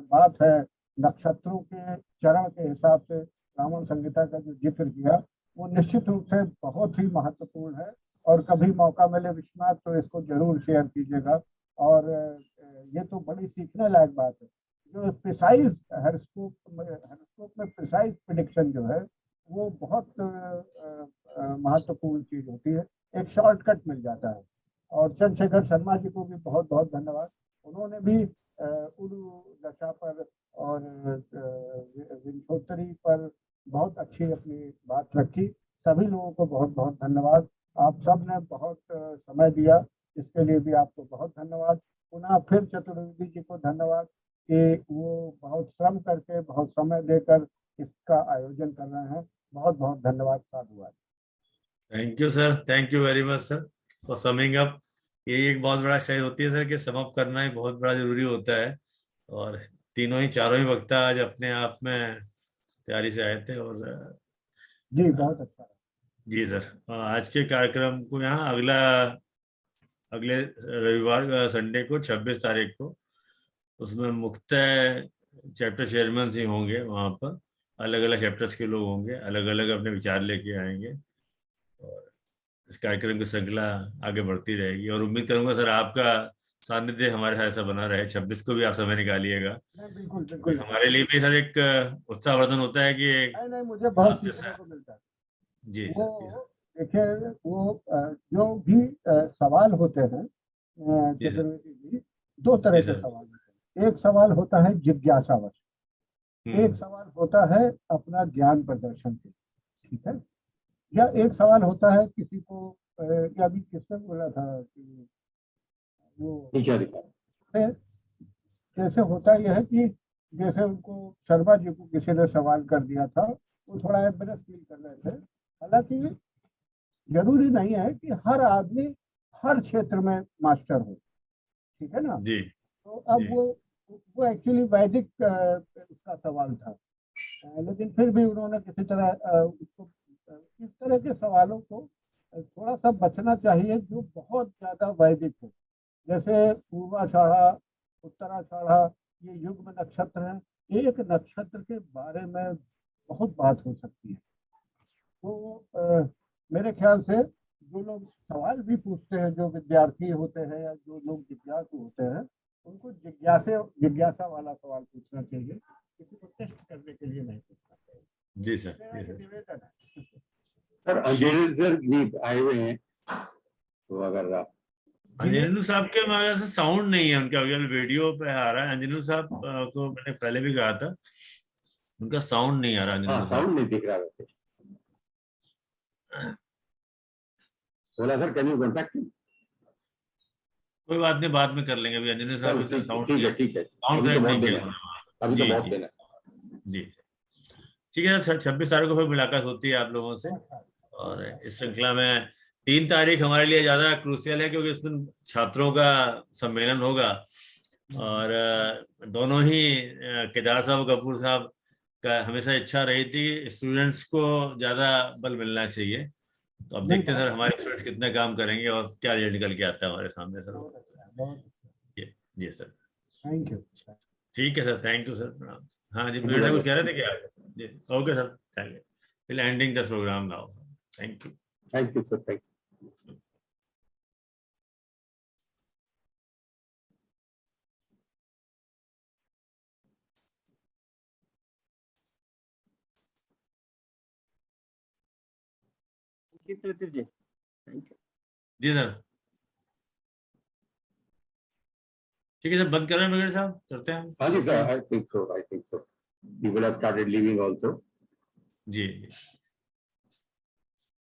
बात है नक्षत्रों के चरण के हिसाब से ब्राह्मण संहिता का जो जिक्र किया, वो निश्चित रूप से बहुत ही महत्वपूर्ण है। और कभी मौका मिले विश्वनाथ तो इसको जरूर शेयर कीजिएगा। और ये तो बड़ी सीखने लायक बात है। जो प्रिसाइज हॉरोस्कोप में प्रिसाइज प्रेडिक्शन जो है वो बहुत महत्वपूर्ण चीज होती है, एक शॉर्टकट मिल जाता है। और चंद्रशेखर शर्मा जी को भी बहुत बहुत धन्यवाद। उन्होंने भी उर्दू दशा पर और विंशोत्तरी पर बहुत अच्छी अपनी बात रखी। सभी लोगों को बहुत बहुत धन्यवाद। आप सब ने बहुत समय दिया, इसके लिए भी आपको बहुत धन्यवाद। पुनः फिर चतुर्वेदी जी को धन्यवाद कि वो बहुत श्रम करके बहुत समय देकर इसका आयोजन कर रहे हैं। बहुत बहुत धन्यवाद। साधुवाद। Thank you sir, thank you very much sir for summing up. ये एक बहुत बड़ा शय होती है सर कि समाप्त करना ही बहुत बड़ा जरूरी होता है। और चारों ही वक्ता आज अपने आप में तैयारी से आए थे। और जी बहुत अच्छा। जी सर, आज के कार्यक्रम को यहाँ अगले रविवार संडे को 26 तारीख को उसमें मुख्य चैप्टर चेयरमैन ही होंगे। वहाँ पर अलग अलग चैप्टर्स के लोग होंगे, अलग अलग अपने विचार लेके आएंगे और इस कार्यक्रम की श्रृंखला आगे बढ़ती रहेगी। और उम्मीद करूंगा सर आपका सानिध्य हमारे साथ ऐसा बना रहे। 26 को भी आप समय निकालिएगा। बिल्कुल बिल्कुल। हमारे लिए भी सर एक उत्साहवर्धन होता है कि नहीं, मुझे बहुत सीखने को मिलता है। जी वो सर, देखिए, वो जो भी सवाल होते हैं जी सर, चतुर्वेदी जी, दो तरह जी के सर। सवाल होते हैं। एक सवाल होता है जिज्ञासावश, एक हम्म, सवाल होता है अपना ज्ञान प्रदर्शन के, ठीक है। या एक सवाल होता है किसी को या अभी किसने बोला था कि वो कैसे होता यह है कि जैसे उनको शर्मा जी को किसी ने सवाल कर दिया था, वो थोड़ा एम्बेरस फील कर रहे थे। हालांकि जरूरी नहीं है कि हर आदमी हर क्षेत्र में मास्टर हो, ठीक है ना। जी तो अब जी वो एक्चुअली वैदिक उसका सवाल था, लेकिन फिर भी उन्होंने किसी तरह उसको इस तरह के सवालों को थोड़ा सा बचना चाहिए जो बहुत ज्यादा वैदिक हो। जैसे पूर्वाषाढ़ा, उत्तराषाढ़ा, ये युग्म नक्षत्र है। एक नक्षत्र के बारे में बहुत बात हो सकती है। तो मेरे ख्याल से जो लोग सवाल भी पूछते हैं, जो विद्यार्थी होते हैं या जो लोग जिज्ञासु होते हैं, उनको जिज्ञासा वाला सवाल पूछना चाहिए, किसी को टेस्ट करने के लिए नहीं पूछना चाहिए। जी सर, मेरा जी ये सर। निवेदन है। सर अंजलि सर भी आए हुए हैं, तो अगर आप अंजनी साहब के मगर से साउंड नहीं है उनका। अगर वीडियो पे आ रहा है अंजनी साहब को मैंने पहले भी कहा था, उनका साउंड नहीं आ रहा हाँ अंजनी साहब। साउंड नहीं दिख रहा वैसे। बोला sir can you contact me. कोई बात नहीं, बाद में कर लेंगे। अभी अंजनी साहब चलो के साउंड ठीक है ठीक है। साउंड अभी तो कनेक्ट बहुत नहीं दिन किया है, उन्होंने। अभी तो जी बहुत जी दिन है। जी, ठीक है सर। 26 तारीख को फिर मुलाकात होती है आप लोगों से। अच्छा, और इस श्रृंखला में 3 तारीख हमारे लिए ज्यादा क्रूशियल है क्योंकि उस दिन छात्रों का सम्मेलन होगा। और दोनों ही केदार साहब और कपूर साहब का हमेशा इच्छा रही थी स्टूडेंट्स को ज्यादा बल मिलना चाहिए। तो अब नहीं देखते हैं सर हमारे स्टूडेंट्स कितना काम करेंगे और क्या रिजल्ट निकल के आता है हमारे सामने सर। बहुत अच्छा, बहुत अच्छा। जी जी सर। Thank you. ठीक है सर, थैंक यू सर, प्रणाम। हाँ जी, थैंक यू बेटा वेरी कुछ मच। कह रहे थे क्या? जी okay sir, thank you. Will ending the program now. Thank you. Thank you sir, thank you. Pradeep ji, thank you. जी सर, ठीक है सर, बंद कर रहे हैं मेरे साहब, करते हैं हाँ जी sir, I think so, I think so. People have started leaving also. जी जी।